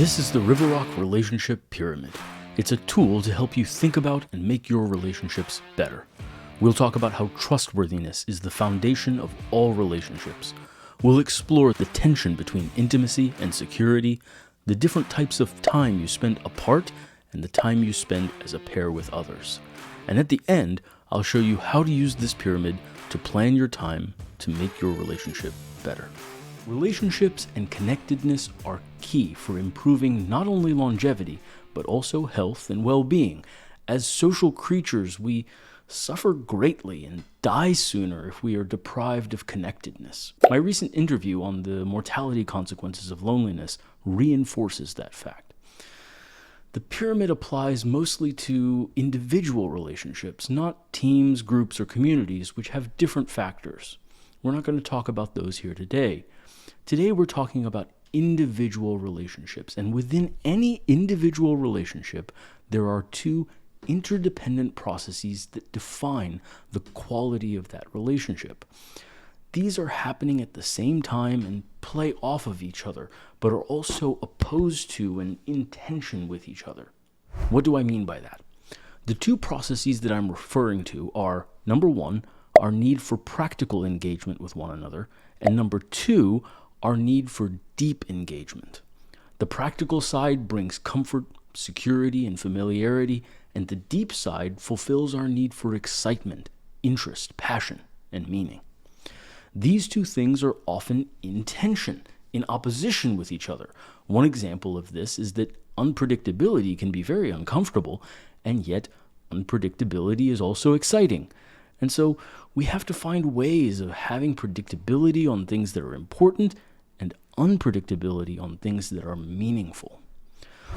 This is the RiverRock Relationship Pyramid. It's a tool to help you think about and make your relationships better. We'll talk about how trustworthiness is the foundation of all relationships. We'll explore the tension between intimacy and security, the different types of time you spend apart, and the time you spend as a pair with others. And at the end, I'll show you how to use this pyramid to plan your time to make your relationship better. Relationships and connectedness are key for improving not only longevity, but also health and well-being. As social creatures, we suffer greatly and die sooner if we are deprived of connectedness. My recent interview on the mortality consequences of loneliness reinforces that fact. The pyramid applies mostly to individual relationships, not teams, groups, or communities, which have different factors. We're not going to talk about those here today. Today we're talking about individual relationships, and within any individual relationship, there are two interdependent processes that define the quality of that relationship. These are happening at the same time and play off of each other, but are also opposed to and in tension with each other. What do I mean by that? The two processes that I'm referring to are, number one, our need for practical engagement with one another, and number two, our need for deep engagement. The practical side brings comfort, security, and familiarity, and the deep side fulfills our need for excitement, interest, passion, and meaning. These two things are often in tension, in opposition with each other. One example of this is that unpredictability can be very uncomfortable, and yet unpredictability is also exciting. And so we have to find ways of having predictability on things that are important and unpredictability on things that are meaningful.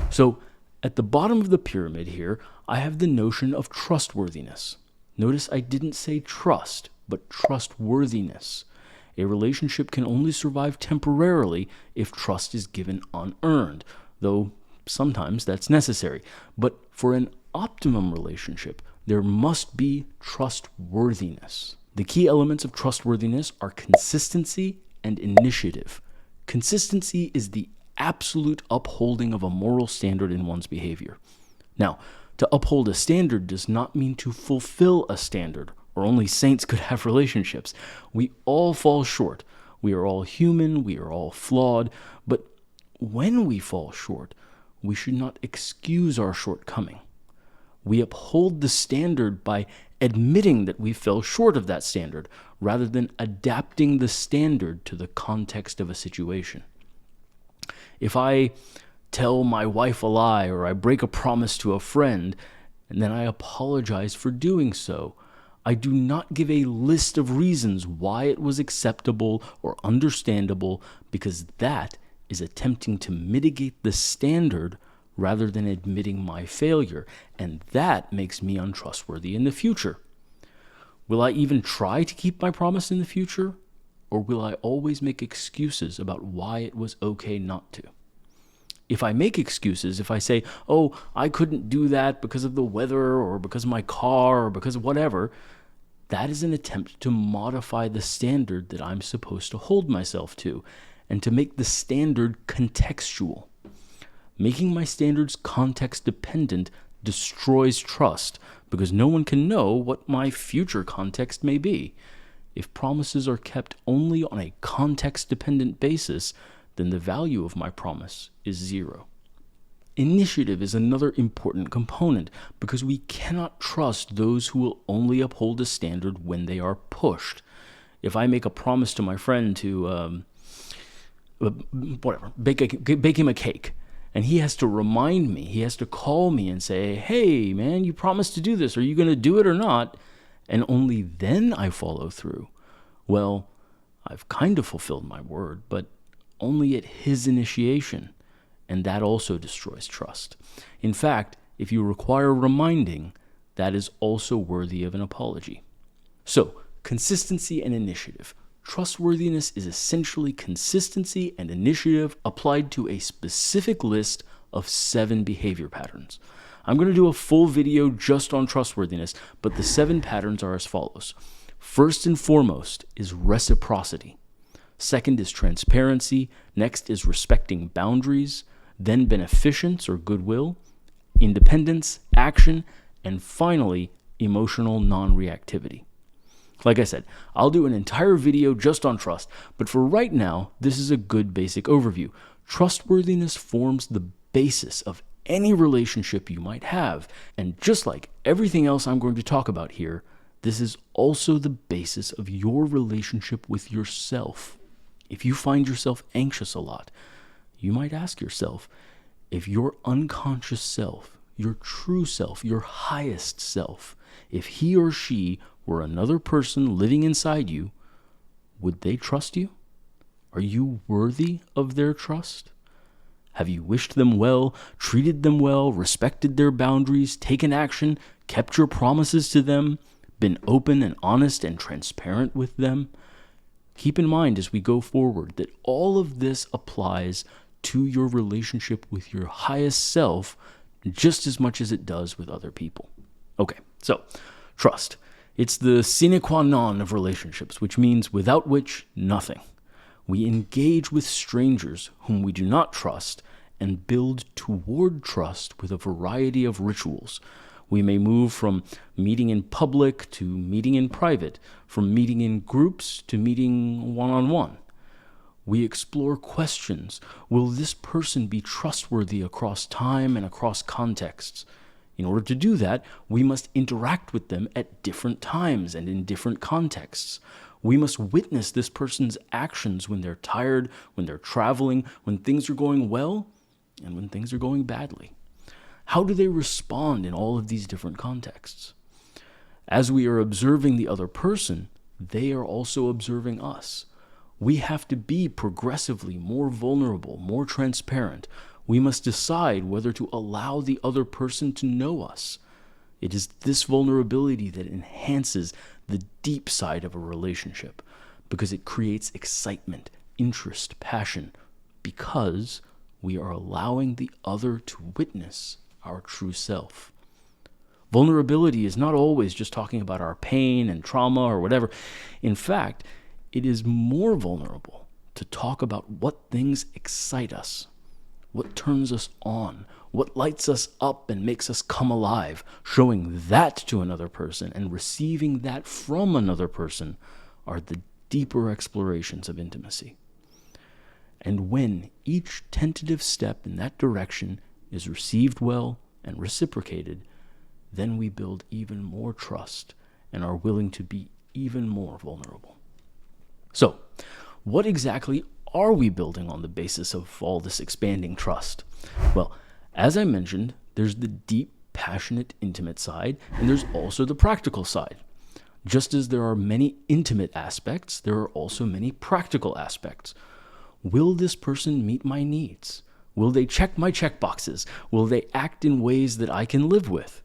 So at the bottom of the pyramid here, I have the notion of trustworthiness. Notice I didn't say trust, but trustworthiness. A relationship can only survive temporarily if trust is given unearned, though sometimes that's necessary. But for an optimum relationship, there must be trustworthiness. The key elements of trustworthiness are consistency and initiative. Consistency is the absolute upholding of a moral standard in one's behavior. Now, to uphold a standard does not mean to fulfill a standard, or only saints could have relationships. We all fall short. We are all human, we are all flawed, but when we fall short, we should not excuse our shortcoming. We uphold the standard by admitting that we fell short of that standard, rather than adapting the standard to the context of a situation. If I tell my wife a lie or I break a promise to a friend, and then I apologize for doing so, I do not give a list of reasons why it was acceptable or understandable, because that is attempting to mitigate the standard rather than admitting my failure, and that makes me untrustworthy in the future. Will I even try to keep my promise in the future, or will I always make excuses about why it was okay not to? If I make excuses, if I say, oh, I couldn't do that because of the weather or because of my car or because of whatever, that is an attempt to modify the standard that I'm supposed to hold myself to and to make the standard contextual. Making my standards context dependent destroys trust because no one can know what my future context may be. If promises are kept only on a context-dependent basis, then the value of my promise is zero. Initiative is another important component because we cannot trust those who will only uphold a standard when they are pushed. If I make a promise to my friend to, bake him a cake, and he has to remind me, he has to call me and say, hey, man, you promised to do this. Are you going to do it or not? And only then I follow through. Well, I've kind of fulfilled my word, but only at his initiation. And that also destroys trust. In fact, if you require reminding, that is also worthy of an apology. So, consistency and initiative. Trustworthiness is essentially consistency and initiative applied to a specific list of 7 behavior patterns. I'm going to do a full video just on trustworthiness, but the 7 patterns are as follows. First and foremost is reciprocity. Second is transparency. Next is respecting boundaries. then beneficence or goodwill, independence, action, and finally, emotional non-reactivity. Like I said, I'll do an entire video just on trust, but for right now, this is a good basic overview. Trustworthiness forms the basis of any relationship you might have, and just like everything else I'm going to talk about here, this is also the basis of your relationship with yourself. If you find yourself anxious a lot, you might ask yourself, if your unconscious self, your true self, your highest self, if he or she were another person living inside you, would they trust you? Are you worthy of their trust? Have you wished them well, treated them well, respected their boundaries, taken action, kept your promises to them, been open and honest and transparent with them? Keep in mind as we go forward that all of this applies to your relationship with your highest self just as much as it does with other people. Okay, so trust. It's the sine qua non of relationships, which means without which, nothing. We engage with strangers whom we do not trust and build toward trust with a variety of rituals. We may move from meeting in public to meeting in private, from meeting in groups to meeting one-on-one. We explore questions. Will this person be trustworthy across time and across contexts? In order to do that, we must interact with them at different times and in different contexts. We must witness this person's actions when they're tired, when they're traveling, when things are going well, and when things are going badly. How do they respond in all of these different contexts? As we are observing the other person, they are also observing us. We have to be progressively more vulnerable, more transparent. We must decide whether to allow the other person to know us. It is this vulnerability that enhances the deep side of a relationship because it creates excitement, interest, passion, because we are allowing the other to witness our true self. Vulnerability is not always just talking about our pain and trauma or whatever. In fact, it is more vulnerable to talk about what things excite us, what turns us on, what lights us up and makes us come alive. Showing that to another person and receiving that from another person are the deeper explorations of intimacy. And when each tentative step in that direction is received well and reciprocated, then we build even more trust and are willing to be even more vulnerable. So, what exactly are we building on the basis of all this expanding trust? Well, as I mentioned, there's the deep, passionate, intimate side, and there's also the practical side. Just as there are many intimate aspects, there are also many practical aspects. Will this person meet my needs? Will they check my checkboxes? Will they act in ways that I can live with?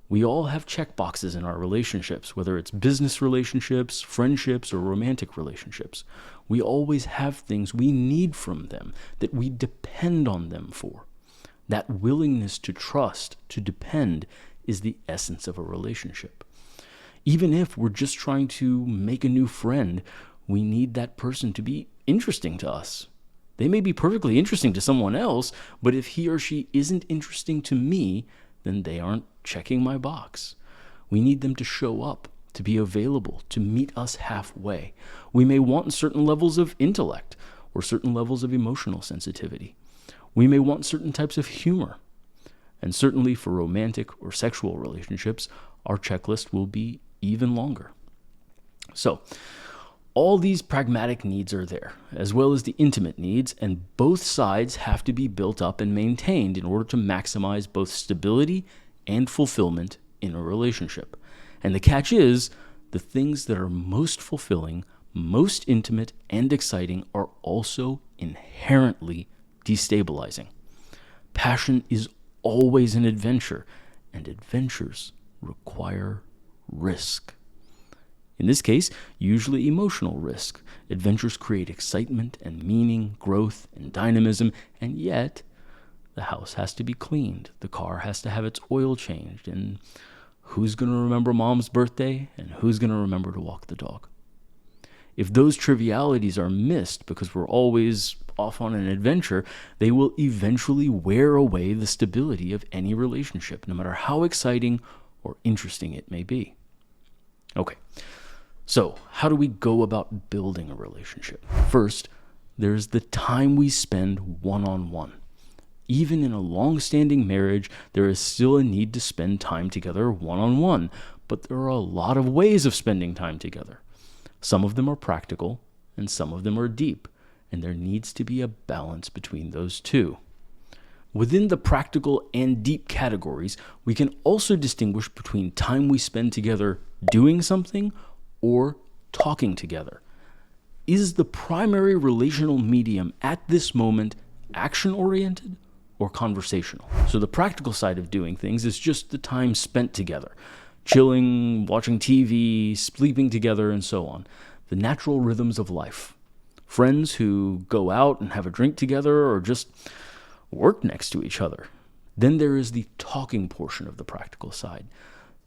We all have checkboxes in our relationships, whether it's business relationships, friendships, or romantic relationships. We always have things we need from them that we depend on them for. That willingness to trust, to depend, is the essence of a relationship. Even if we're just trying to make a new friend, we need that person to be interesting to us. They may be perfectly interesting to someone else, but if he or she isn't interesting to me, then they aren't checking my box. We need them to show up, to be available, to meet us halfway. We may want certain levels of intellect or certain levels of emotional sensitivity. We may want certain types of humor. And certainly for romantic or sexual relationships, our checklist will be even longer. So, all these pragmatic needs are there, as well as the intimate needs, and both sides have to be built up and maintained in order to maximize both stability and fulfillment in a relationship. And the catch is, the things that are most fulfilling, most intimate, and exciting are also inherently destabilizing. Passion is always an adventure, and adventures require risk. In this case, usually emotional risk. Adventures create excitement and meaning, growth and dynamism, and yet the house has to be cleaned, the car has to have its oil changed, and who's going to remember mom's birthday, and who's going to remember to walk the dog? If those trivialities are missed because we're always off on an adventure, they will eventually wear away the stability of any relationship, no matter how exciting or interesting it may be. Okay, so how do we go about building a relationship? First, there's the time we spend one-on-one. Even in a long-standing marriage, there is still a need to spend time together one-on-one, but there are a lot of ways of spending time together. Some of them are practical, and some of them are deep, and there needs to be a balance between those two. Within the practical and deep categories, we can also distinguish between time we spend together doing something or talking together. Is the primary relational medium at this moment action-oriented or conversational? So the practical side of doing things is just the time spent together, chilling, watching TV, sleeping together, and so on. The natural rhythms of life. Friends who go out and have a drink together or just work next to each other. Then there is the talking portion of the practical side.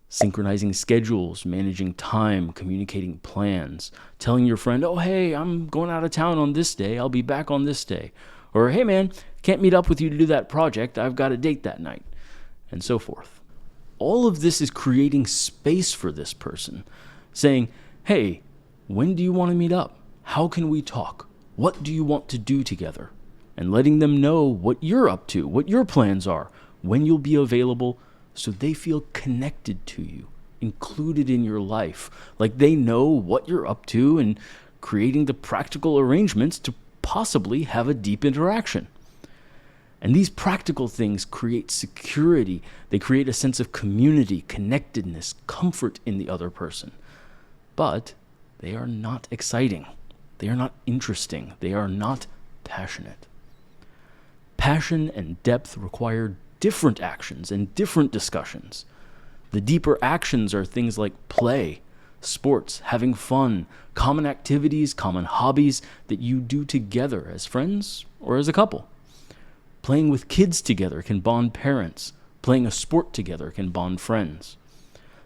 Synchronizing schedules, managing time, communicating plans, telling your friend, oh, hey, I'm going out of town on this day. I'll be back on this day. Or, hey, man, can't meet up with you to do that project. I've got a date that night. And so forth. All of this is creating space for this person, saying, hey, when do you want to meet up? How can we talk? What do you want to do together? And letting them know what you're up to, what your plans are, when you'll be available, so they feel connected to you, included in your life, like they know what you're up to, and creating the practical arrangements to possibly have a deep interaction. And these practical things create security. They create a sense of community, connectedness, comfort in the other person. But they are not exciting. They are not interesting. They are not passionate. Passion and depth require different actions and different discussions. The deeper actions are things like play, sports, having fun, common activities, common hobbies that you do together as friends or as a couple. Playing with kids together can bond parents. Playing a sport together can bond friends.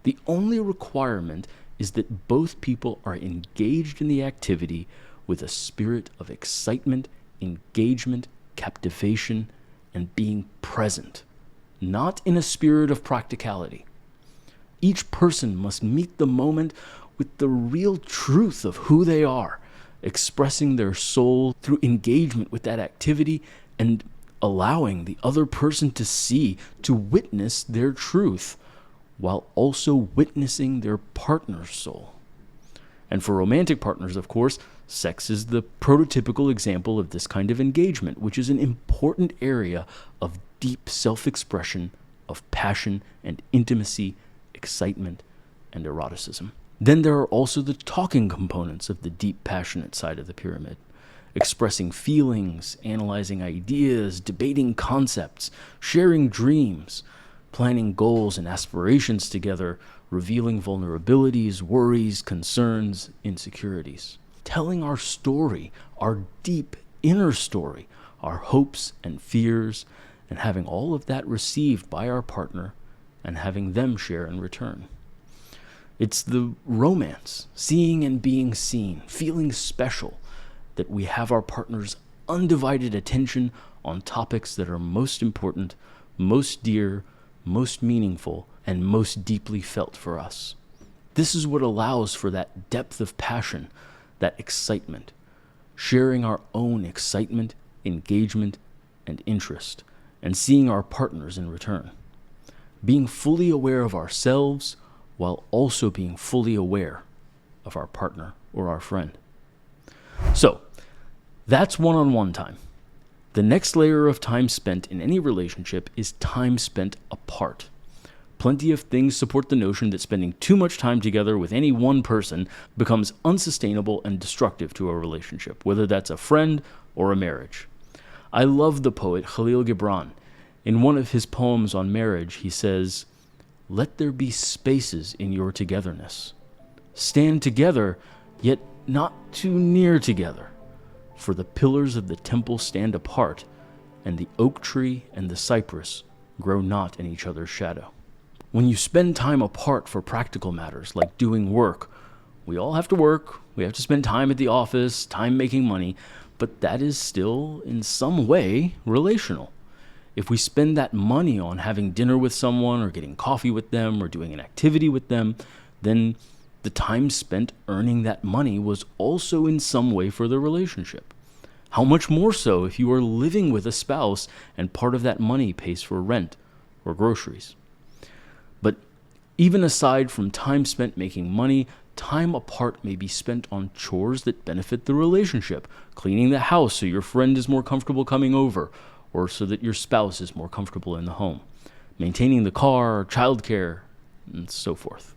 The only requirement is that both people are engaged in the activity with a spirit of excitement, engagement, captivation, and being present, not in a spirit of practicality. Each person must meet the moment with the real truth of who they are, expressing their soul through engagement with that activity and allowing the other person to see, to witness their truth, while also witnessing their partner's soul. And for romantic partners, of course, sex is the prototypical example of this kind of engagement, which is an important area of deep self-expression, of passion and intimacy, excitement, and eroticism. Then there are also the talking components of the deep, passionate side of the pyramid. Expressing feelings, analyzing ideas, debating concepts, sharing dreams, planning goals and aspirations together, revealing vulnerabilities, worries, concerns, insecurities. Telling our story, our deep inner story, our hopes and fears, and having all of that received by our partner and having them share in return. It's the romance, seeing and being seen, feeling special, that we have our partner's undivided attention on topics that are most important, most dear, most meaningful, and most deeply felt for us. This is what allows for that depth of passion, that excitement, sharing our own excitement, engagement, and interest, and seeing our partners in return. Being fully aware of ourselves while also being fully aware of our partner or our friend. So, that's one-on-one time. The next layer of time spent in any relationship is time spent apart. Plenty of things support the notion that spending too much time together with any one person becomes unsustainable and destructive to a relationship, whether that's a friend or a marriage. I love the poet Khalil Gibran. In one of his poems on marriage, he says, "Let there be spaces in your togetherness. Stand together, yet not too near together. For the pillars of the temple stand apart, and the oak tree and the cypress grow not in each other's shadow." When you spend time apart for practical matters like doing work, we all have to work, we have to spend time at the office, time making money, but that is still in some way relational. If we spend that money on having dinner with someone or getting coffee with them or doing an activity with them, then the time spent earning that money was also in some way for the relationship. How much more so if you are living with a spouse and part of that money pays for rent or groceries. But even aside from time spent making money, time apart may be spent on chores that benefit the relationship, cleaning the house so your friend is more comfortable coming over, or so that your spouse is more comfortable in the home, maintaining the car, childcare, and so forth.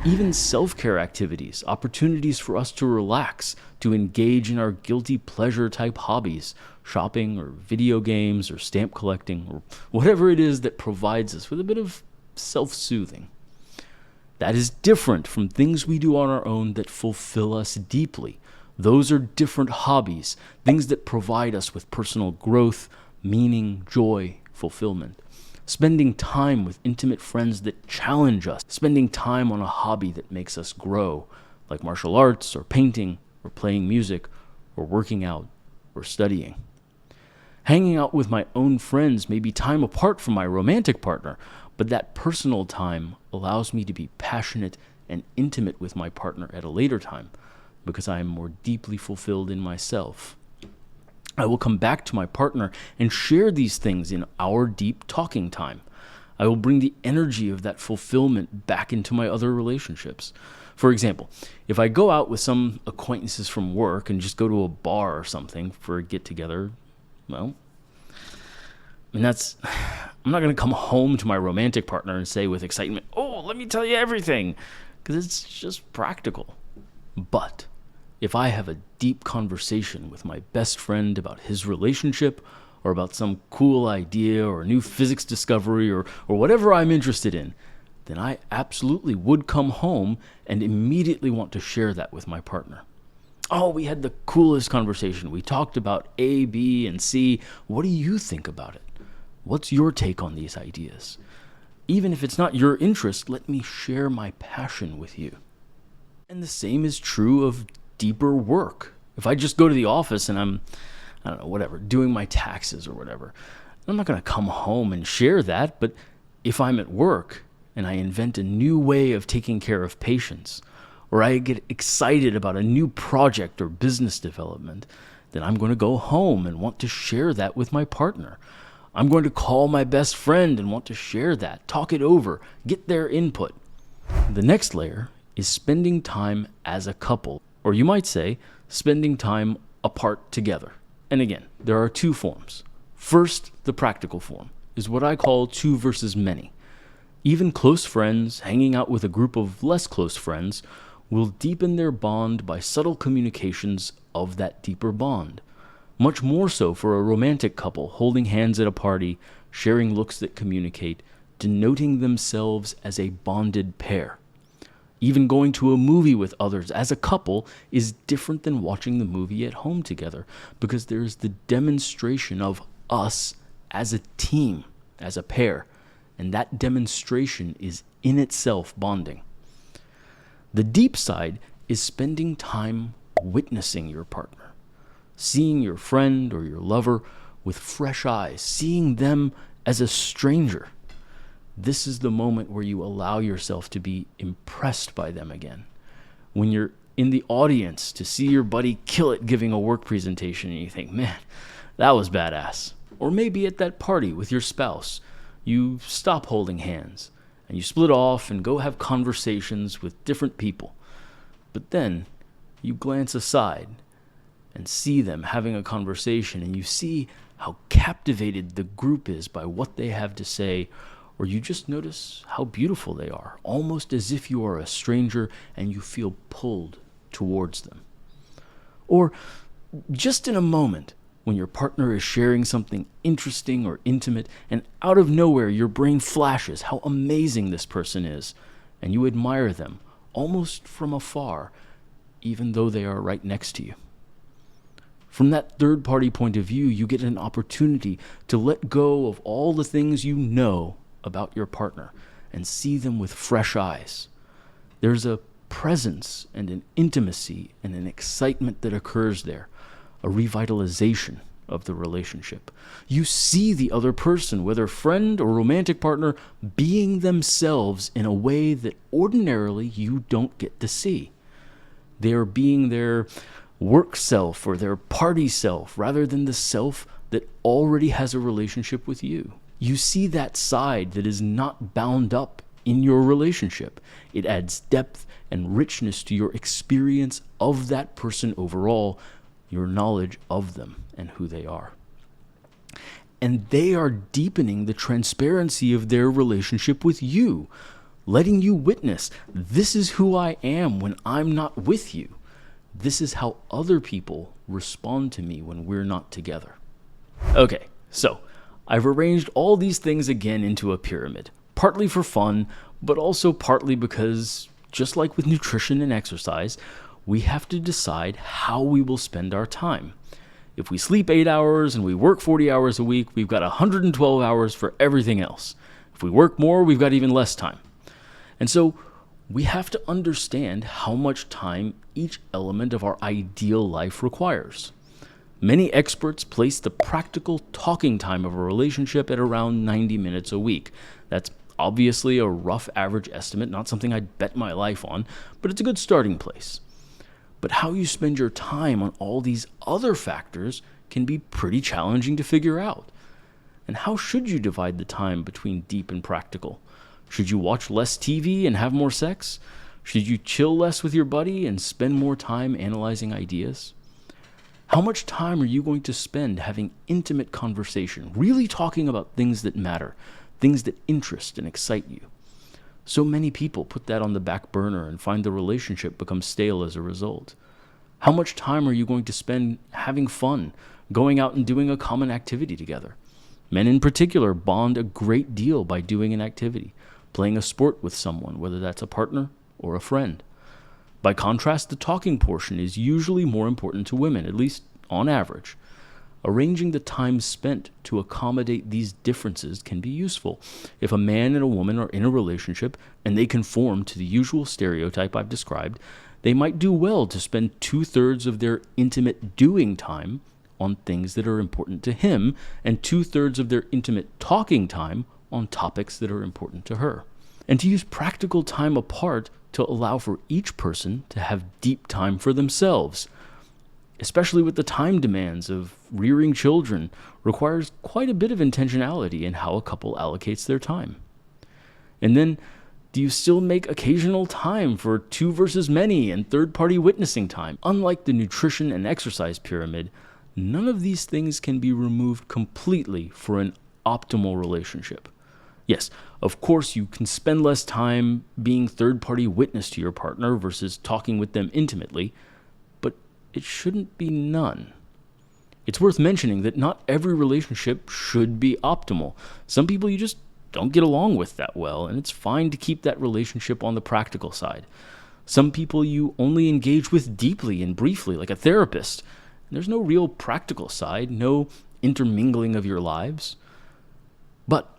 Even self-care activities, opportunities for us to relax, to engage in our guilty pleasure type hobbies, shopping or video games or stamp collecting or whatever it is that provides us with a bit of self-soothing. That is different from things we do on our own that fulfill us deeply. Those are different hobbies, things that provide us with personal growth, meaning, joy, fulfillment. Spending time with intimate friends that challenge us. Spending time on a hobby that makes us grow, like martial arts or painting or playing music or working out or studying. Hanging out with my own friends may be time apart from my romantic partner, but that personal time allows me to be passionate and intimate with my partner at a later time because I am more deeply fulfilled in myself. I will come back to my partner and share these things in our deep talking time. I will bring the energy of that fulfillment back into my other relationships. For example, if I go out with some acquaintances from work and just go to a bar or something for a get-together, well, I'm not going to come home to my romantic partner and say with excitement, "Oh, let me tell you everything," because it's just practical. But if I have a deep conversation with my best friend about his relationship or about some cool idea or new physics discovery or whatever I'm interested in, then I absolutely would come home and immediately want to share that with my partner. "Oh, we had the coolest conversation. We talked about A, B, and C. What do you think about it? What's your take on these ideas? Even if it's not your interest, let me share my passion with you." And the same is true of deeper work. If I just go to the office and I'm, doing my taxes or whatever, I'm not going to come home and share that. But if I'm at work and I invent a new way of taking care of patients, or I get excited about a new project or business development, then I'm going to go home and want to share that with my partner. I'm going to call my best friend and want to share that, talk it over, get their input. The next layer is spending time as a couple, or you might say, spending time apart together. And again, there are two forms. First, the practical form is what I call 2 versus many. Even close friends hanging out with a group of less close friends will deepen their bond by subtle communications of that deeper bond. Much more so for a romantic couple holding hands at a party, sharing looks that communicate, denoting themselves as a bonded pair. Even going to a movie with others as a couple is different than watching the movie at home together because there's the demonstration of us as a team, as a pair, and that demonstration is in itself bonding. The deep side is spending time witnessing your partner, seeing your friend or your lover with fresh eyes, seeing them as a stranger. This is the moment where you allow yourself to be impressed by them again. When you're in the audience to see your buddy kill it giving a work presentation and you think, "Man, that was badass." Or maybe at that party with your spouse, you stop holding hands and you split off and go have conversations with different people. But then you glance aside and see them having a conversation and you see how captivated the group is by what they have to say, or you just notice how beautiful they are, almost as if you are a stranger and you feel pulled towards them. Or just in a moment when your partner is sharing something interesting or intimate, and out of nowhere your brain flashes how amazing this person is, and you admire them almost from afar, even though they are right next to you. From that third-party point of view, you get an opportunity to let go of all the things you know about your partner and see them with fresh eyes. There's a presence and an intimacy and an excitement that occurs there, a revitalization of the relationship. You see the other person, whether friend or romantic partner, being themselves in a way that ordinarily you don't get to see. They're being their work self or their party self rather than the self that already has a relationship with you. You see that side that is not bound up in your relationship. It adds depth and richness to your experience of that person overall, your knowledge of them and who they are. And they are deepening the transparency of their relationship with you, letting you witness, this is who I am when I'm not with you. This is how other people respond to me when we're not together. Okay, so I've arranged all these things again into a pyramid, partly for fun, but also partly because, just like with nutrition and exercise, we have to decide how we will spend our time. If we sleep 8 hours and we work 40 hours a week, we've got 112 hours for everything else. If we work more, we've got even less time. And so we have to understand how much time each element of our ideal life requires. Many experts place the practical talking time of a relationship at around 90 minutes a week. That's obviously a rough average estimate, not something I'd bet my life on, but it's a good starting place. But how you spend your time on all these other factors can be pretty challenging to figure out. And how should you divide the time between deep and practical? Should you watch less TV and have more sex? Should you chill less with your buddy and spend more time analyzing ideas? How much time are you going to spend having intimate conversation, really talking about things that matter, things that interest and excite you? So many people put that on the back burner and find the relationship becomes stale as a result. How much time are you going to spend having fun, going out and doing a common activity together? Men in particular bond a great deal by doing an activity, playing a sport with someone, whether that's a partner or a friend. By contrast, the talking portion is usually more important to women, at least on average. Arranging the time spent to accommodate these differences can be useful. If a man and a woman are in a relationship and they conform to the usual stereotype I've described, they might do well to spend 2/3 of their intimate doing time on things that are important to him and 2/3 of their intimate talking time on topics that are important to her. And to use practical time apart to allow for each person to have deep time for themselves, especially with the time demands of rearing children, requires quite a bit of intentionality in how a couple allocates their time. And then, do you still make occasional time for two versus many and third-party witnessing time? Unlike the nutrition and exercise pyramid, none of these things can be removed completely for an optimal relationship. Yes, of course you can spend less time being third-party witness to your partner versus talking with them intimately, but it shouldn't be none. It's worth mentioning that not every relationship should be optimal. Some people you just don't get along with that well, and it's fine to keep that relationship on the practical side. Some people you only engage with deeply and briefly, like a therapist. And there's no real practical side, no intermingling of your lives. But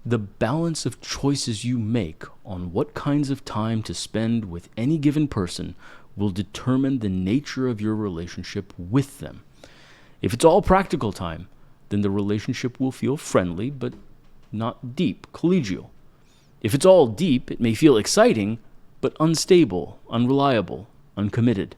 the balance of choices you make on what kinds of time to spend with any given person will determine the nature of your relationship with them. If it's all practical time, then the relationship will feel friendly, but not deep, collegial. If it's all deep, it may feel exciting, but unstable, unreliable, uncommitted.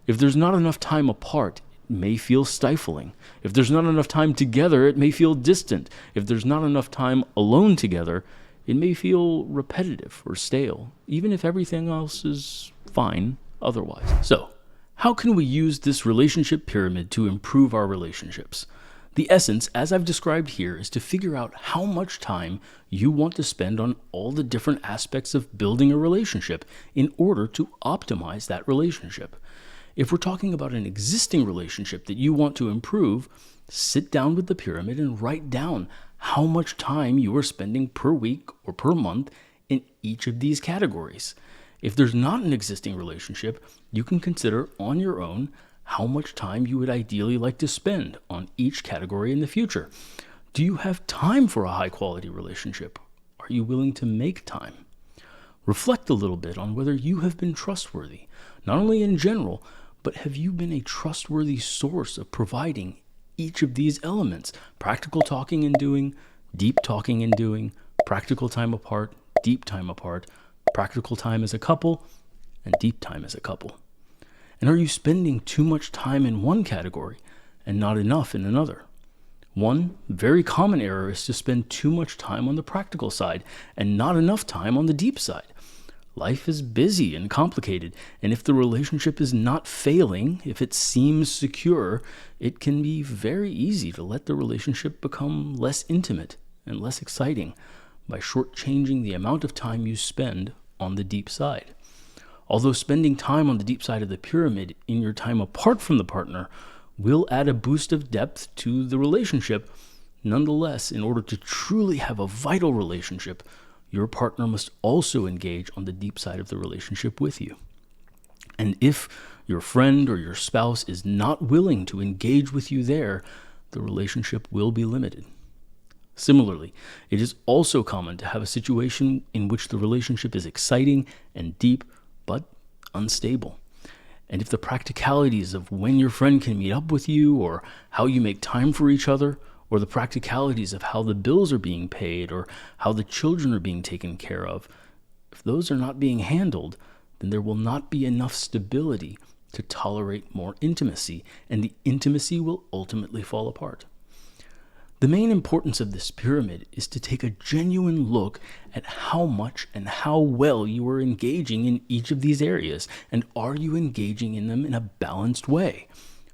If there's not enough time apart, it may feel stifling. If there's not enough time together, it may feel distant. If there's not enough time alone together, it may feel repetitive or stale, even if everything else is fine otherwise. So, how can we use this relationship pyramid to improve our relationships? The essence, as I've described here, is to figure out how much time you want to spend on all the different aspects of building a relationship in order to optimize that relationship. If we're talking about an existing relationship that you want to improve, sit down with the pyramid and write down how much time you are spending per week or per month in each of these categories. If there's not an existing relationship, you can consider on your own how much time you would ideally like to spend on each category in the future. Do you have time for a high-quality relationship? Are you willing to make time? Reflect a little bit on whether you have been trustworthy, not only in general, But have you been a trustworthy source of providing each of these elements? Practical talking and doing, deep talking and doing, practical time apart, deep time apart, practical time as a couple, and deep time as a couple. And are you spending too much time in one category and not enough in another? One very common error is to spend too much time on the practical side and not enough time on the deep side. Life is busy and complicated, and if the relationship is not failing, if it seems secure, it can be very easy to let the relationship become less intimate and less exciting by shortchanging the amount of time you spend on the deep side. Although spending time on the deep side of the pyramid in your time apart from the partner will add a boost of depth to the relationship, nonetheless, in order to truly have a vital relationship, your partner must also engage on the deep side of the relationship with you. And if your friend or your spouse is not willing to engage with you there, the relationship will be limited. Similarly, it is also common to have a situation in which the relationship is exciting and deep, but unstable. And if the practicalities of when your friend can meet up with you, or how you make time for each other, or the practicalities of how the bills are being paid, or how the children are being taken care of, if those are not being handled, then there will not be enough stability to tolerate more intimacy, and the intimacy will ultimately fall apart. The main importance of this pyramid is to take a genuine look at how much and how well you are engaging in each of these areas, and are you engaging in them in a balanced way.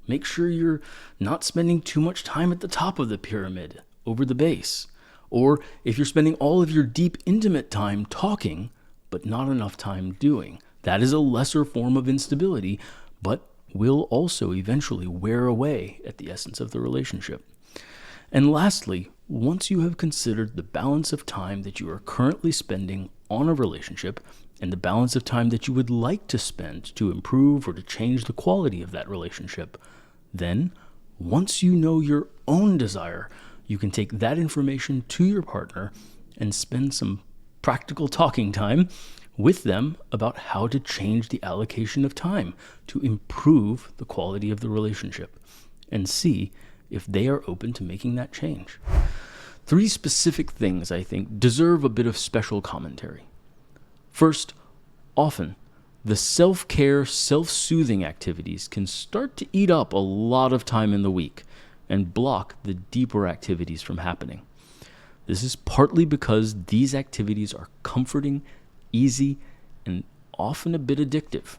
Make sure you're not spending too much time at the top of the pyramid over the base. Or if you're spending all of your deep, intimate time talking, but not enough time doing, that is a lesser form of instability, but will also eventually wear away at the essence of the relationship. And lastly, once you have considered the balance of time that you are currently spending on a relationship and the balance of time that you would like to spend to improve or to change the quality of that relationship, then, once you know your own desire, you can take that information to your partner and spend some practical talking time with them about how to change the allocation of time to improve the quality of the relationship, and see if they are open to making that change. 3 specific things, I think, deserve a bit of special commentary. First, often, the self-care, self-soothing activities can start to eat up a lot of time in the week and block the deeper activities from happening. This is partly because these activities are comforting, easy, and often a bit addictive.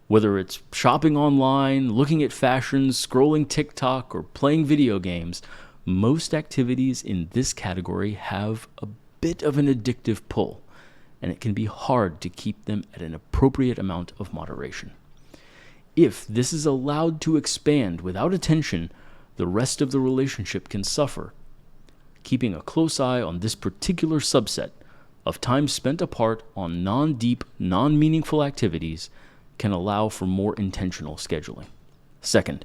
Whether it's shopping online, looking at fashions, scrolling TikTok, or playing video games, most activities in this category have a bit of an addictive pull, and it can be hard to keep them at an appropriate amount of moderation. If this is allowed to expand without attention, the rest of the relationship can suffer. Keeping a close eye on this particular subset of time spent apart on non-deep, non-meaningful activities can allow for more intentional scheduling. Second,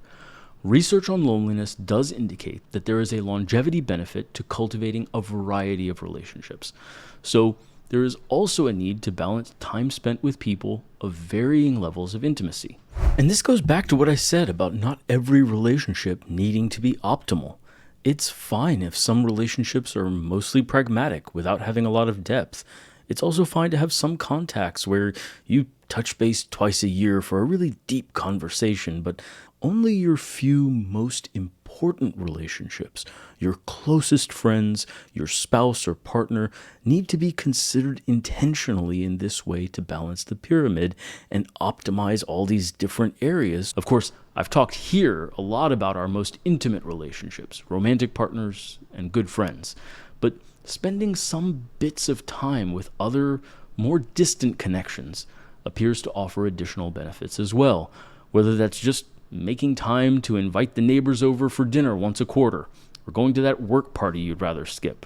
research on loneliness does indicate that there is a longevity benefit to cultivating a variety of relationships. So there is also a need to balance time spent with people of varying levels of intimacy. And this goes back to what I said about not every relationship needing to be optimal. It's fine if some relationships are mostly pragmatic without having a lot of depth. It's also fine to have some contacts where you touch base twice a year for a really deep conversation, but only your few most important relationships, your closest friends, your spouse or partner, need to be considered intentionally in this way to balance the pyramid and optimize all these different areas. Of course, I've talked here a lot about our most intimate relationships, romantic partners, and good friends, but spending some bits of time with other, more distant connections appears to offer additional benefits as well, whether that's just making time to invite the neighbors over for dinner once a quarter, or going to that work party you'd rather skip,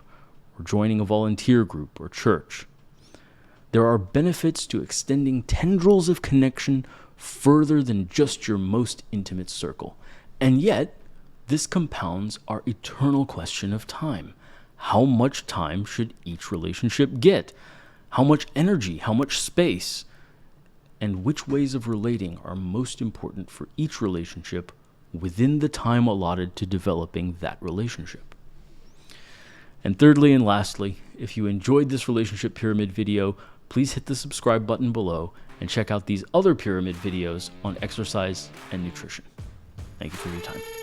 or joining a volunteer group or church. There are benefits to extending tendrils of connection further than just your most intimate circle. And yet, this compounds our eternal question of time. How much time should each relationship get? How much energy? How much space? and which ways of relating are most important for each relationship within the time allotted to developing that relationship. And thirdly and lastly, if you enjoyed this relationship pyramid video, please hit the subscribe button below and check out these other pyramid videos on exercise and nutrition. Thank you for your time.